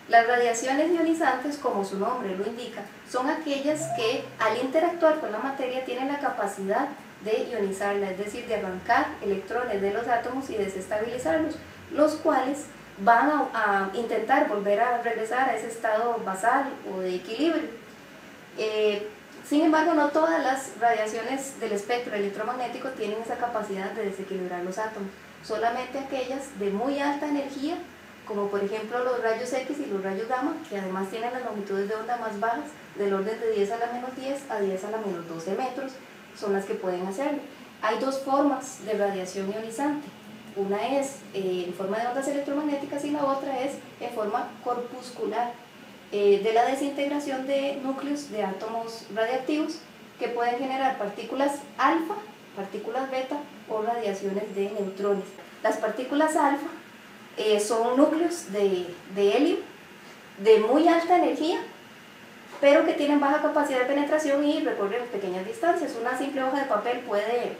Las radiaciones ionizantes, como su nombre lo indica, son aquellas que al interactuar con la materia tienen la capacidad de ionizarla, es decir, de arrancar electrones de los átomos y desestabilizarlos, los cuales van a intentar volver a regresar a ese estado basal o de equilibrio. Sin embargo, no todas las radiaciones del espectro electromagnético tienen esa capacidad de desequilibrar los átomos, solamente aquellas de muy alta energía, como por ejemplo los rayos X y los rayos gamma, que además tienen las longitudes de onda más bajas, del orden de 10 a la menos 10 a 10 a la menos 12 metros, son las que pueden hacerlo. Hay dos formas de radiación ionizante, una es en forma de ondas electromagnéticas y la otra es en forma corpuscular, de la desintegración de núcleos de átomos radiactivos que pueden generar partículas alfa, partículas beta o radiaciones de neutrones. Las partículas alfa son núcleos de helio de muy alta energía, pero que tienen baja capacidad de penetración y recorren pequeñas distancias. Una simple hoja de papel puede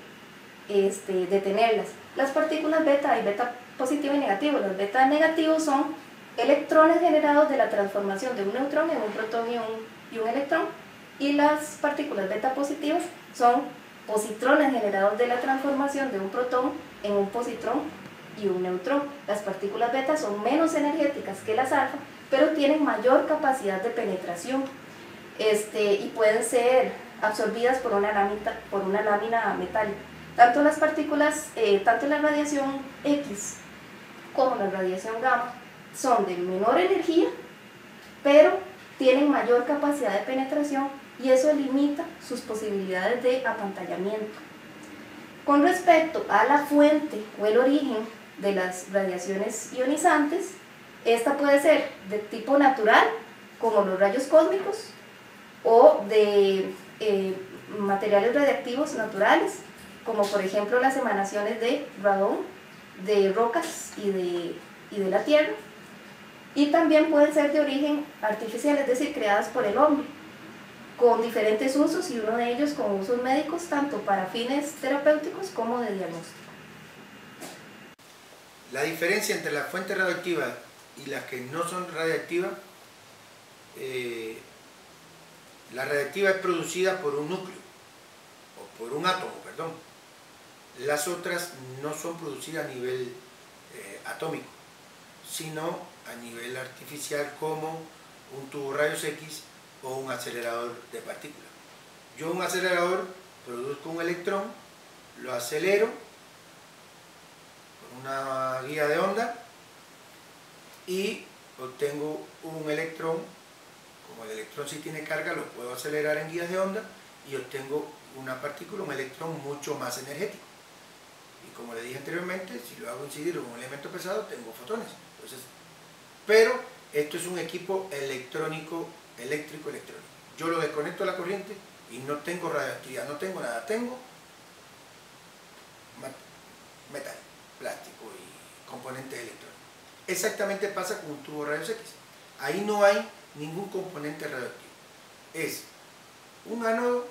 detenerlas. Las partículas beta, hay beta positivo y negativo. Los beta negativos son electrones generados de la transformación de un neutrón en un protón y un electrón, y las partículas beta positivas son positrones generados de la transformación de un protón en un positrón y un neutrón. Las partículas beta son menos energéticas que las alfa, pero tienen mayor capacidad de penetración y pueden ser absorbidas por una lámina metálica. Tanto las partículas, tanto la radiación X como la radiación gamma son de menor energía, pero tienen mayor capacidad de penetración y eso limita sus posibilidades de apantallamiento. Con respecto a la fuente o el origen de las radiaciones ionizantes, esta puede ser de tipo natural, como los rayos cósmicos, o de materiales radiactivos naturales, como por ejemplo las emanaciones de radón, de rocas y de la Tierra. Y también pueden ser de origen artificial, es decir, creadas por el hombre, con diferentes usos y uno de ellos con usos médicos, tanto para fines terapéuticos como de diagnóstico. La diferencia entre las fuentes radioactivas y las que no son radioactivas, la radioactiva es producida por un núcleo, o por un átomo, perdón. Las otras no son producidas a nivel atómico, sino a nivel artificial, como un tubo rayos X o un acelerador de partículas. Yo un acelerador produzco un electrón, lo acelero con una guía de onda y obtengo un electrón. Como el electrón sí tiene carga, lo puedo acelerar en guías de onda y obtengo una partícula, un electrón mucho más energético. Y como le dije anteriormente, si lo hago incidir con un elemento pesado, tengo fotones. Entonces, pero esto es un equipo electrónico. Yo lo desconecto a la corriente y no tengo radioactividad, no tengo nada, tengo metal, plástico y componentes electrónicos. Exactamente pasa con un tubo rayos X. Ahí no hay ningún componente radioactivo. Es un ánodo,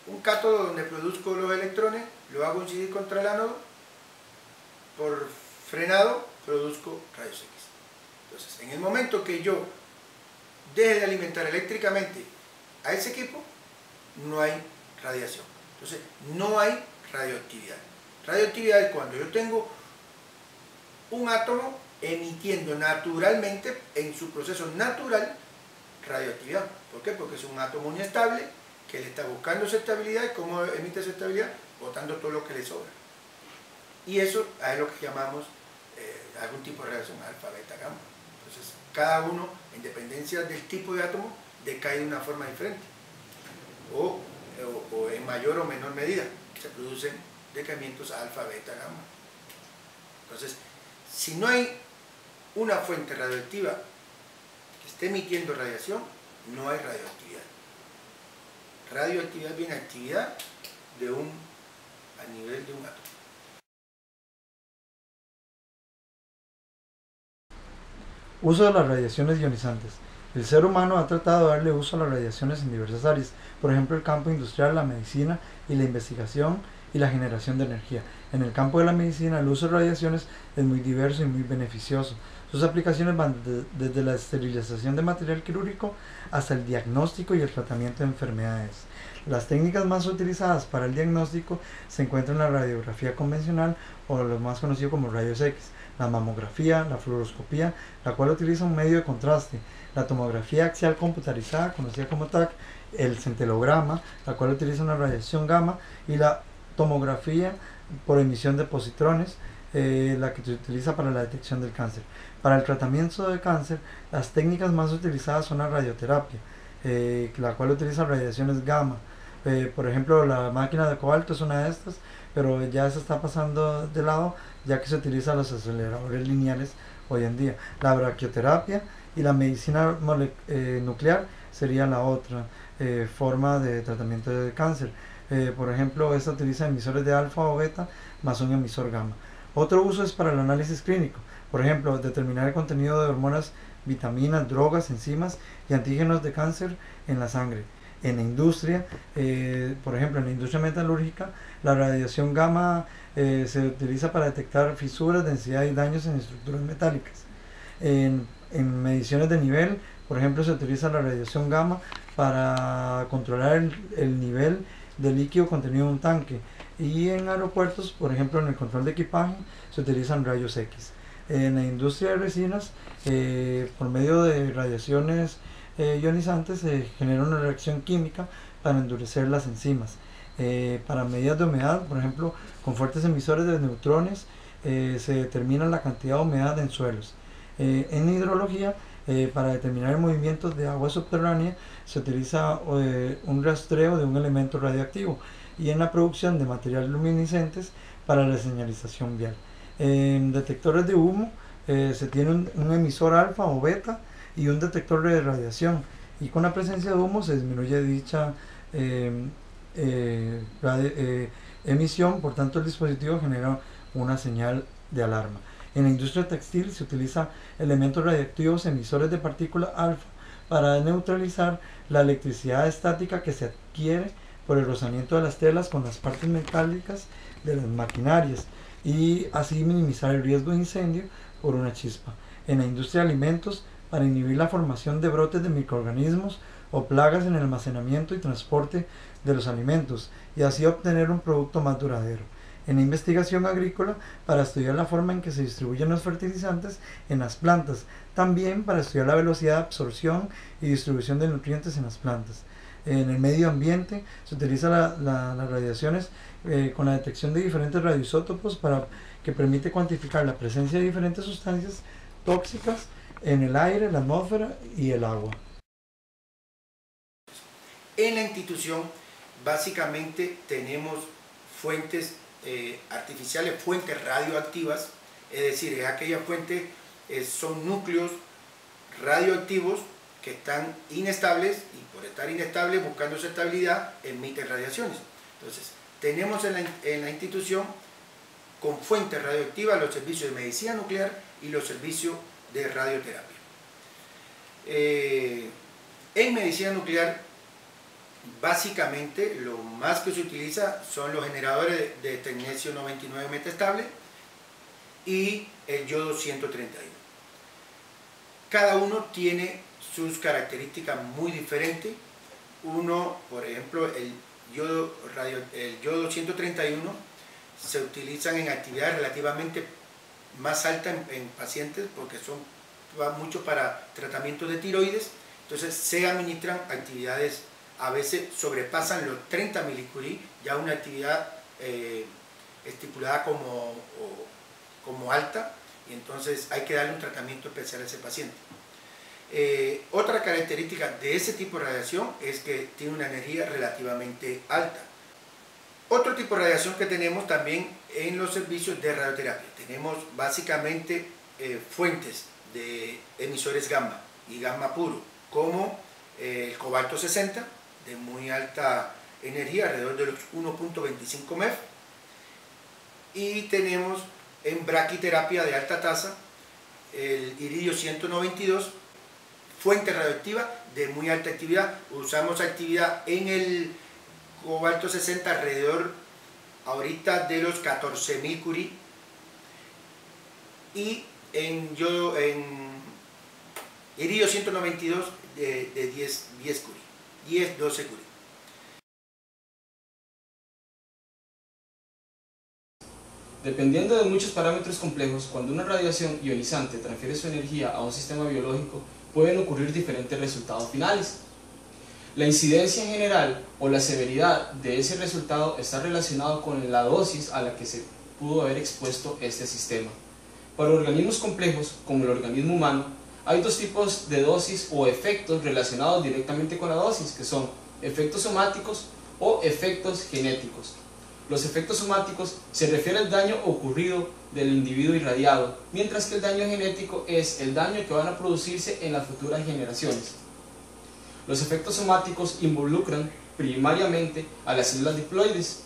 un cátodo donde produzco los electrones, lo hago incidir contra el ánodo, por frenado produzco rayos X. Entonces, en el momento que yo deje de alimentar eléctricamente a ese equipo, no hay radiación. Entonces, no hay radioactividad. Radioactividad es cuando yo tengo un átomo emitiendo naturalmente, en su proceso natural, radioactividad. ¿Por qué? Porque es un átomo inestable que le está buscando su estabilidad. ¿Y cómo emite esa estabilidad? Botando todo lo que le sobra. Y eso es lo que llamamos algún tipo de radiación alfa, beta, gamma. Entonces, cada uno, en dependencia del tipo de átomo, decae de una forma diferente. O en mayor o menor medida se producen decaimientos alfa, beta, gamma. Entonces, si no hay una fuente radioactiva que esté emitiendo radiación, no hay radioactividad. Radioactividad viene actividad a nivel de un átomo. Uso de las radiaciones ionizantes. El ser humano ha tratado de darle uso a las radiaciones en diversas áreas, por ejemplo el campo industrial, la medicina y la investigación y la generación de energía. En el campo de la medicina el uso de radiaciones es muy diverso y muy beneficioso. Sus aplicaciones van desde la esterilización de material quirúrgico hasta el diagnóstico y el tratamiento de enfermedades. Las técnicas más utilizadas para el diagnóstico se encuentran en la radiografía convencional o lo más conocido como rayos X, la mamografía, la fluoroscopía, la cual utiliza un medio de contraste, la tomografía axial computarizada, conocida como TAC, el centelograma, la cual utiliza una radiación gamma, y la tomografía por emisión de positrones, la que se utiliza para la detección del cáncer. Para el tratamiento de cáncer, las técnicas más utilizadas son la radioterapia, la cual utiliza radiaciones gamma. Por ejemplo, la máquina de cobalto es una de estas, pero ya se está pasando de lado, ya que se utilizan los aceleradores lineales hoy en día. La brachioterapia y la medicina nuclear sería la otra forma de tratamiento de cáncer. Por ejemplo, esta utiliza emisores de alfa o beta más un emisor gamma. Otro uso es para el análisis clínico. Por ejemplo, determinar el contenido de hormonas, vitaminas, drogas, enzimas y antígenos de cáncer en la sangre. En la industria, por ejemplo, en la industria metalúrgica, la radiación gamma se utiliza para detectar fisuras, densidad y daños en estructuras metálicas. En mediciones de nivel, por ejemplo, se utiliza la radiación gamma para controlar el nivel de líquido contenido en un tanque. Y en aeropuertos, por ejemplo, en el control de equipaje, se utilizan rayos X. En la industria de resinas, por medio de radiaciones ionizantes, se genera una reacción química para endurecer las enzimas. Para medidas de humedad, por ejemplo, con fuertes emisores de neutrones, se determina la cantidad de humedad en suelos. En hidrología, para determinar el movimiento de agua subterránea, se utiliza un rastreo de un elemento radioactivo, y en la producción de materiales luminiscentes para la señalización vial. En detectores de humo se tiene un emisor alfa o beta y un detector de radiación, y con la presencia de humo se disminuye dicha emisión, por tanto el dispositivo genera una señal de alarma. En la industria textil se utiliza elementos radiactivos emisores de partícula alfa para neutralizar la electricidad estática que se adquiere por el rozamiento de las telas con las partes metálicas de las maquinarias, y así minimizar el riesgo de incendio por una chispa. En la industria de alimentos, para inhibir la formación de brotes de microorganismos o plagas en el almacenamiento y transporte de los alimentos, y así obtener un producto más duradero. En la investigación agrícola, para estudiar la forma en que se distribuyen los fertilizantes en las plantas, también para estudiar la velocidad de absorción y distribución de nutrientes en las plantas. En el medio ambiente se utiliza las radiaciones con la detección de diferentes radioisótopos que permite cuantificar la presencia de diferentes sustancias tóxicas en el aire, la atmósfera y el agua. En la institución básicamente tenemos fuentes artificiales, fuentes radioactivas, es decir, es aquella fuente, son núcleos radioactivos que están inestables, y por estar inestables, buscando su estabilidad, emiten radiaciones. Entonces, tenemos en la institución con fuentes radioactivas los servicios de medicina nuclear y los servicios de radioterapia. En medicina nuclear, básicamente lo más que se utiliza son los generadores de tecnecio 99 metastable y el yodo 131. Cada uno tiene sus características muy diferentes. Uno, por ejemplo, el yodo 131 se utilizan en actividades relativamente más altas en pacientes, porque va mucho para tratamiento de tiroides. Entonces se administran actividades, a veces sobrepasan los 30 milicurie, ya una actividad estipulada como alta, y entonces hay que darle un tratamiento especial a ese paciente. Otra característica de ese tipo de radiación es que tiene una energía relativamente alta. Otro tipo de radiación que tenemos también en los servicios de radioterapia, tenemos básicamente fuentes de emisores gamma y gamma puro, como el cobalto 60, de muy alta energía, alrededor de los 1.25 MeV, y tenemos en braquiterapia de alta tasa el iridio 192, fuente radioactiva de muy alta actividad. Usamos actividad en el cobalto 60 alrededor ahorita de los 14.000 curie, y en iridio 192 de 10 Curie, 12 Curie. Dependiendo de muchos parámetros complejos, cuando una radiación ionizante transfiere su energía a un sistema biológico, pueden ocurrir diferentes resultados finales. La incidencia en general o la severidad de ese resultado está relacionado con la dosis a la que se pudo haber expuesto este sistema. Para organismos complejos, como el organismo humano, hay dos tipos de dosis o efectos relacionados directamente con la dosis, que son efectos somáticos o efectos genéticos. Los efectos somáticos se refiere al daño ocurrido del individuo irradiado, mientras que el daño genético es el daño que van a producirse en las futuras generaciones. Los efectos somáticos involucran primariamente a las células diploides.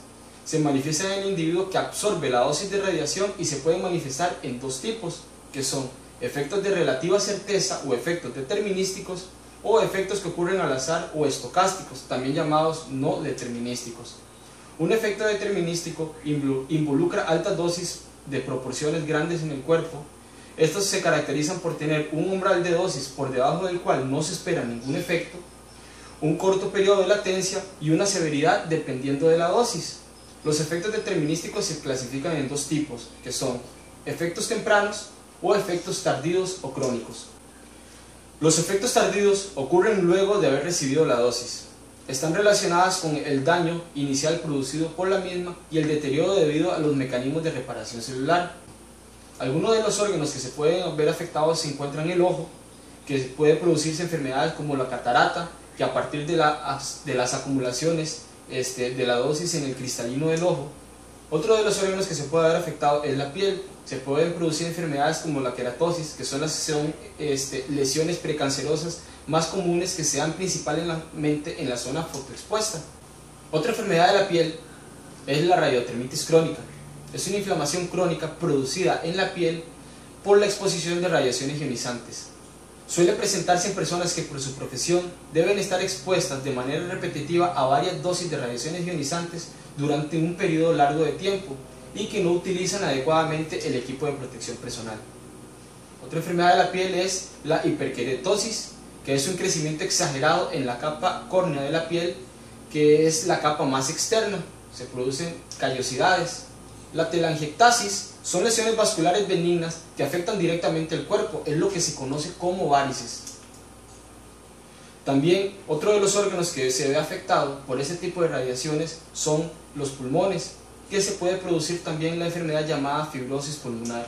Se manifiestan en el individuo que absorbe la dosis de radiación y se pueden manifestar en dos tipos, que son efectos de relativa certeza o efectos determinísticos, o efectos que ocurren al azar o estocásticos, también llamados no determinísticos. Un efecto determinístico involucra altas dosis de proporciones grandes en el cuerpo. Estos se caracterizan por tener un umbral de dosis por debajo del cual no se espera ningún efecto, un corto periodo de latencia y una severidad dependiendo de la dosis. Los efectos determinísticos se clasifican en dos tipos, que son efectos tempranos o efectos tardíos o crónicos. Los efectos tardíos ocurren luego de haber recibido la dosis. Están relacionadas con el daño inicial producido por la misma y el deterioro debido a los mecanismos de reparación celular. Algunos de los órganos que se pueden ver afectados se encuentran en el ojo, que puede producirse enfermedades como la catarata, que a partir de las acumulaciones de la dosis en el cristalino del ojo. Otro de los órganos que se puede ver afectado es la piel. Se pueden producir enfermedades como la queratosis, que son lesiones precancerosas más comunes que se dan principalmente en la zona fotoexpuesta. Otra enfermedad de la piel es la radiodermitis crónica. Es una inflamación crónica producida en la piel por la exposición de radiaciones ionizantes. Suele presentarse en personas que por su profesión deben estar expuestas de manera repetitiva a varias dosis de radiaciones ionizantes durante un periodo largo de tiempo y que no utilizan adecuadamente el equipo de protección personal. Otra enfermedad de la piel es la hiperkeratosis, que es un crecimiento exagerado en la capa córnea de la piel, que es la capa más externa. Se producen callosidades. La telangiectasis son lesiones vasculares benignas que afectan directamente el cuerpo, es lo que se conoce como varices. También otro de los órganos que se ve afectado por ese tipo de radiaciones son los pulmones, que se puede producir también la enfermedad llamada fibrosis pulmonar.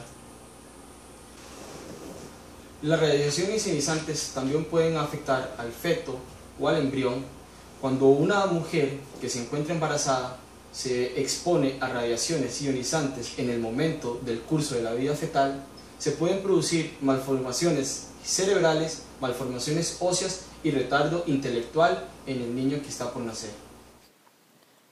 Las radiaciones ionizantes también pueden afectar al feto o al embrión. Cuando una mujer que se encuentra embarazada se expone a radiaciones ionizantes en el momento del curso de la vida fetal, se pueden producir malformaciones cerebrales, malformaciones óseas y retardo intelectual en el niño que está por nacer.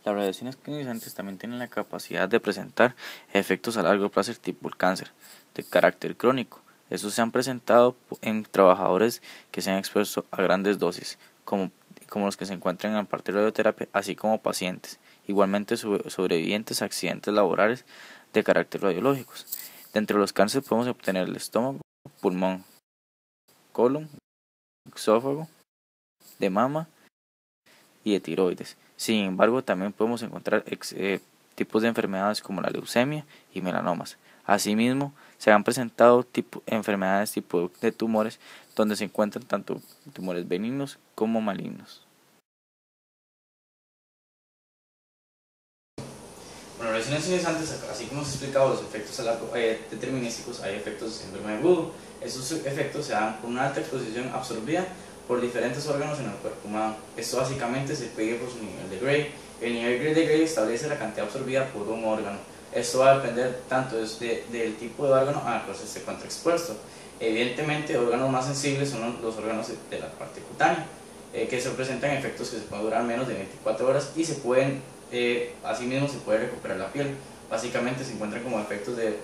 Las radiaciones ionizantes también tienen la capacidad de presentar efectos a largo plazo tipo el cáncer, de carácter crónico. Estos se han presentado en trabajadores que se han expuesto a grandes dosis, como los que se encuentran en parte de radioterapia, así como pacientes, igualmente sobrevivientes a accidentes laborales de carácter radiológicos. De entre los cánceres podemos obtener el estómago, pulmón, colon, esófago, de mama y de tiroides. Sin embargo, también podemos encontrar tipos de enfermedades como la leucemia y melanomas. Asimismo, se han presentado enfermedades tipo de tumores donde se encuentran tanto tumores benignos como malignos. Bueno, radiaciones ionizantes, así como hemos explicado los efectos a largo determinísticos, hay efectos de síndrome agudo. Esos efectos se dan por una alta exposición absorbida por diferentes órganos en el cuerpo humano. Esto básicamente se pide por su nivel de Gray. El nivel de Gray establece la cantidad absorbida por un órgano. Esto va a depender tanto del tipo de órgano al cual se encuentra expuesto. Evidentemente, órganos más sensibles son los órganos de la parte cutánea, que se presentan efectos que se pueden durar menos de 24 horas y se pueden, asimismo se puede recuperar la piel. Básicamente se encuentran como efectos de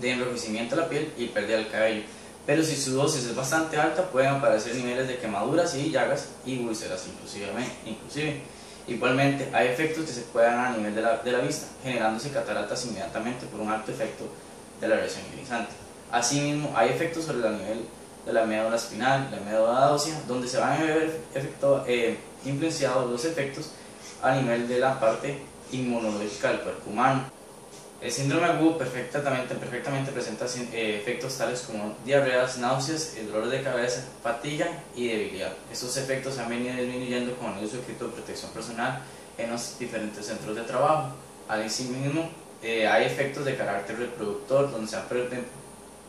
enrojecimiento de la piel y pérdida del cabello. Pero si su dosis es bastante alta, pueden aparecer niveles de quemaduras y llagas y úlceras inclusive. Igualmente, hay efectos que se pueden dar a nivel de la vista, generándose cataratas inmediatamente por un alto efecto de la radiación ionizante. Asimismo, hay efectos sobre el nivel de la médula espinal, la médula ósea, donde se van a ver influenciados los efectos a nivel de la parte inmunológica del cuerpo humano. El síndrome agudo perfectamente presenta efectos tales como diarreas, náuseas, dolores de cabeza, fatiga y debilidad. Estos efectos han venido disminuyendo con el uso de equipo de protección personal en los diferentes centros de trabajo. Asimismo, hay efectos de carácter reproductor, donde se han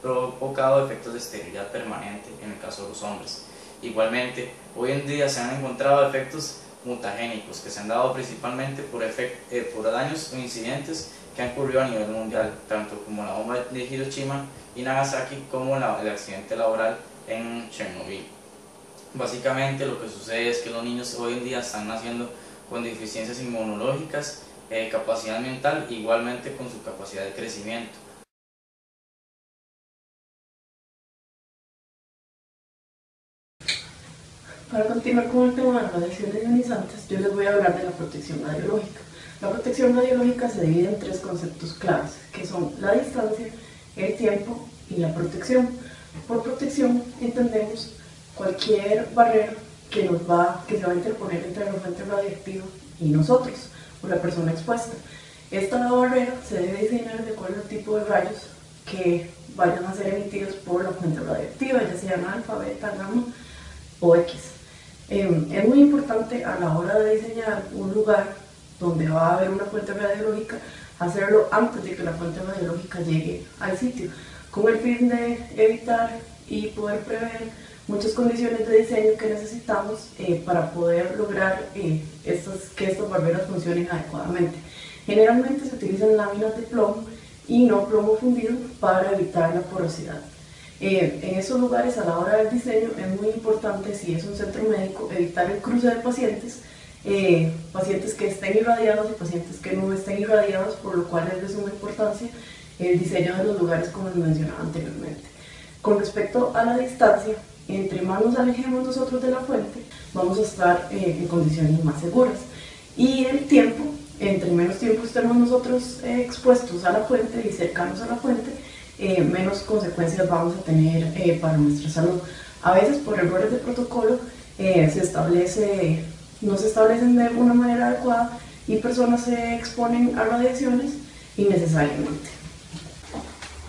provocado efectos de esterilidad permanente en el caso de los hombres. Igualmente, hoy en día se han encontrado efectos mutagénicos que se han dado principalmente por daños o incidentes que han ocurrido a nivel mundial, tanto como la bomba de Hiroshima y Nagasaki como el accidente laboral en Chernobyl. Básicamente lo que sucede es que los niños hoy en día están naciendo con deficiencias inmunológicas, capacidad mental, igualmente con su capacidad de crecimiento. Para continuar con el tema de radiaciones ionizantes, yo les voy a hablar de la protección radiológica. La protección radiológica se divide en tres conceptos claves, que son la distancia, el tiempo y la protección. Por protección entendemos cualquier barrera que se va a interponer entre la fuente radioactiva y nosotros, o la persona expuesta. Esta barrera se debe diseñar de acuerdo al tipo de rayos que vayan a ser emitidos por la fuente radioactiva, ya sean alfa, beta, gamma o X. Es muy importante a la hora de diseñar un lugar donde va a haber una fuente radiológica, hacerlo antes de que la fuente radiológica llegue al sitio, con el fin de evitar y poder prever muchas condiciones de diseño que necesitamos para poder lograr que estas barreras funcionen adecuadamente. Generalmente se utilizan láminas de plomo y no plomo fundido para evitar la porosidad. En esos lugares, a la hora del diseño, es muy importante, si es un centro médico, evitar el cruce de pacientes, pacientes que estén irradiados y pacientes que no estén irradiados, por lo cual es de suma importancia el diseño de los lugares como les mencionaba anteriormente. Con respecto a la distancia, entre más nos alejemos nosotros de la fuente, vamos a estar en condiciones más seguras. Y el tiempo, entre menos tiempo estemos nosotros expuestos a la fuente y cercanos a la fuente, menos consecuencias vamos a tener para nuestra salud. A veces por errores de protocolo no se establecen de una manera adecuada y personas se exponen a radiaciones innecesariamente.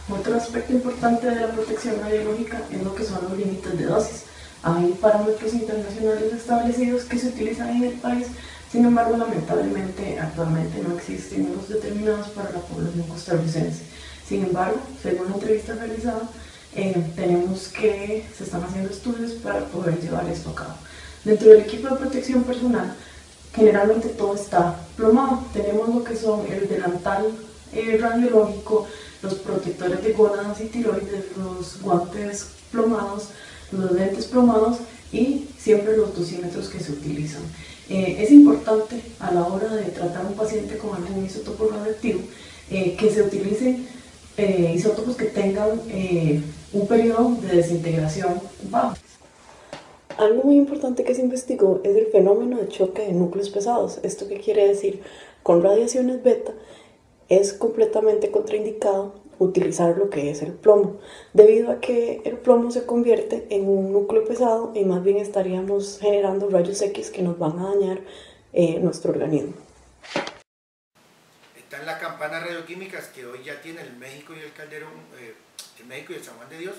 Otro aspecto importante de la protección radiológica es lo que son los límites de dosis. Hay parámetros internacionales establecidos que se utilizan en el país, sin embargo lamentablemente actualmente no existen los determinados para la población costarricense. Sin embargo, según la entrevista realizada, tenemos que se están haciendo estudios para poder llevar esto a cabo. Dentro del equipo de protección personal, generalmente todo está plomado. Tenemos lo que son el delantal radiológico, los protectores de gónadas y tiroides, los guantes plomados, los lentes plomados y siempre los dosímetros que se utilizan. Es importante a la hora de tratar a un paciente con algún isótopo radioactivo que se utilicen isótopos que tengan un periodo de desintegración bajo. Algo muy importante que se investigó es el fenómeno de choque de núcleos pesados. ¿Esto qué quiere decir? Con radiaciones beta es completamente contraindicado utilizar lo que es el plomo, debido a que el plomo se convierte en un núcleo pesado y más bien estaríamos generando rayos X que nos van a dañar nuestro organismo. Están las campanas radioquímicas que hoy ya tiene el México y el Calderón, el México y el San Juan de Dios.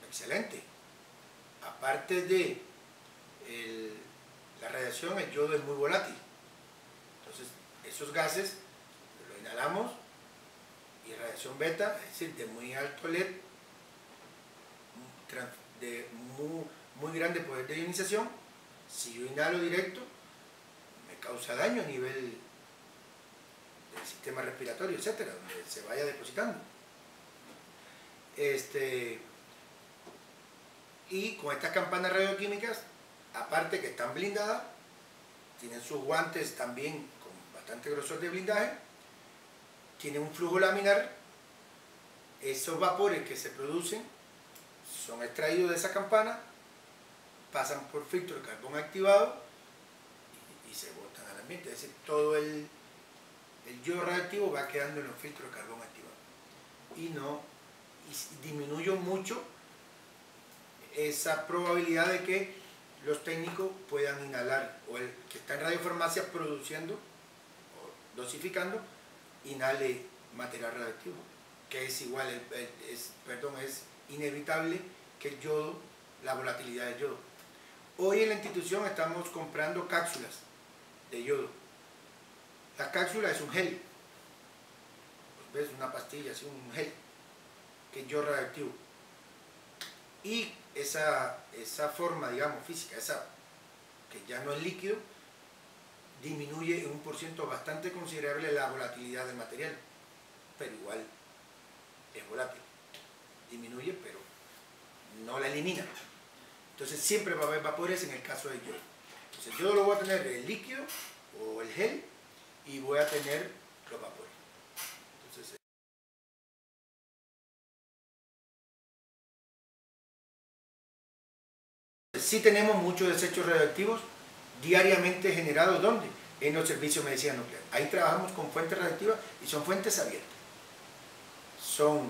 Excelente. Aparte de la radiación, el yodo es muy volátil. Entonces, esos gases los inhalamos y radiación beta, es decir, de muy alto LED, de muy grande poder de ionización, si yo inhalo directo, me causa daño a nivel del sistema respiratorio, etcétera, donde se vaya depositando. Y con estas campanas radioquímicas, aparte que están blindadas, tienen sus guantes también con bastante grosor de blindaje, tienen un flujo laminar, esos vapores que se producen son extraídos de esa campana, pasan por filtro de carbón activado y se botan al ambiente, es decir, todo el yodo radioactivo va quedando en los filtros de carbón activado y no y disminuyo mucho esa probabilidad de que los técnicos puedan inhalar, o el que está en radiofarmacia produciendo o dosificando, inhale material radioactivo, que es igual, es inevitable que el yodo, la volatilidad del yodo. Hoy en la institución estamos comprando cápsulas de yodo. La cápsula es un gel, pues ves, una pastilla, así un gel, que es yodo radioactivo. Y esa forma, digamos, física, esa que ya no es líquido, disminuye en un % bastante considerable la volatilidad del material, pero igual es volátil. Disminuye, pero no la elimina. Entonces siempre va a haber vapores en el caso del yodo. Entonces yo lo voy a tener el líquido o el gel y voy a tener los vapores. Entonces, sí tenemos muchos desechos radioactivos diariamente generados, ¿dónde? En los servicios de medicina nuclear. Ahí trabajamos con fuentes radioactivas y son fuentes abiertas. Son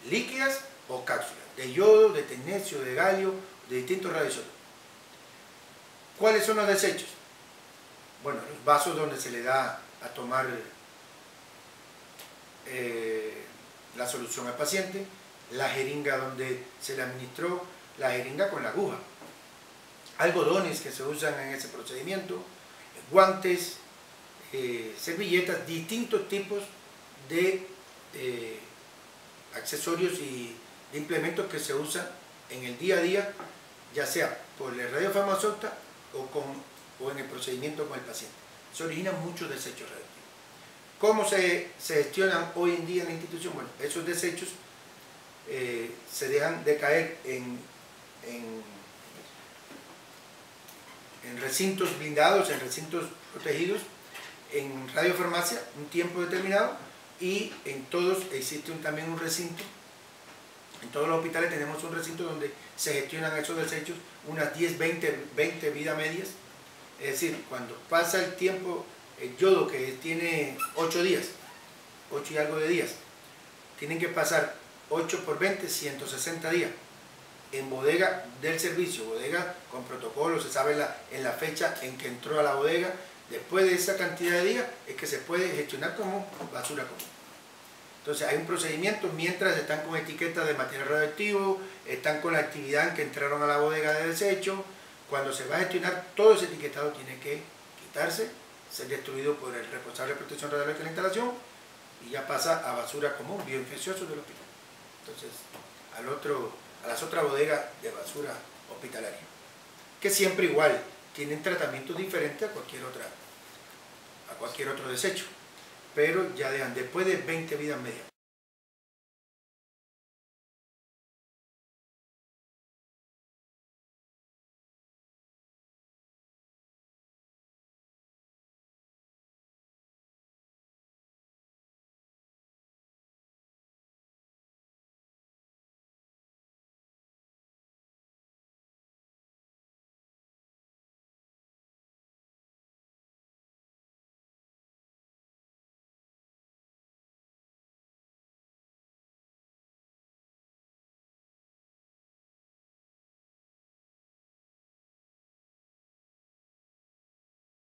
líquidas o cápsulas, de yodo, de tecnecio, de galio, de distintos radioisótopos. ¿Cuáles son los desechos? Bueno, los vasos donde se le da a tomar la solución al paciente, la jeringa donde se le administró, la jeringa con la aguja, algodones que se usan en ese procedimiento, guantes, servilletas, distintos tipos de accesorios y de implementos que se usan en el día a día, ya sea por el radiofarmacéutico o en el procedimiento con el paciente. Se originan muchos desechos radioactivos. ¿Cómo se gestionan hoy en día en la institución? Bueno, esos desechos se dejan de caer en recintos blindados, en recintos protegidos, en radiofarmacia, un tiempo determinado, y en todos existe también un recinto. En todos los hospitales tenemos un recinto donde se gestionan esos desechos, unas 10, 20 vidas medias. Es decir, cuando pasa el tiempo, el yodo que tiene 8 días, 8 y algo de días, tienen que pasar 8 por 20, 160 días en bodega del servicio, bodega con protocolo, se sabe en la fecha en que entró a la bodega. Después de esa cantidad de días es que se puede gestionar como basura común. Entonces hay un procedimiento mientras están con etiquetas de material radioactivo, están con la actividad en que entraron a la bodega de desecho. Cuando se va a gestionar, todo ese etiquetado tiene que quitarse, ser destruido por el responsable de protección radiológica de la instalación y ya pasa a basura común, bioinfecciosos del hospital. Entonces, a las otras bodegas de basura hospitalaria, que siempre igual tienen tratamientos diferentes a cualquier otro desecho, pero ya dejan después de 20 vidas medias.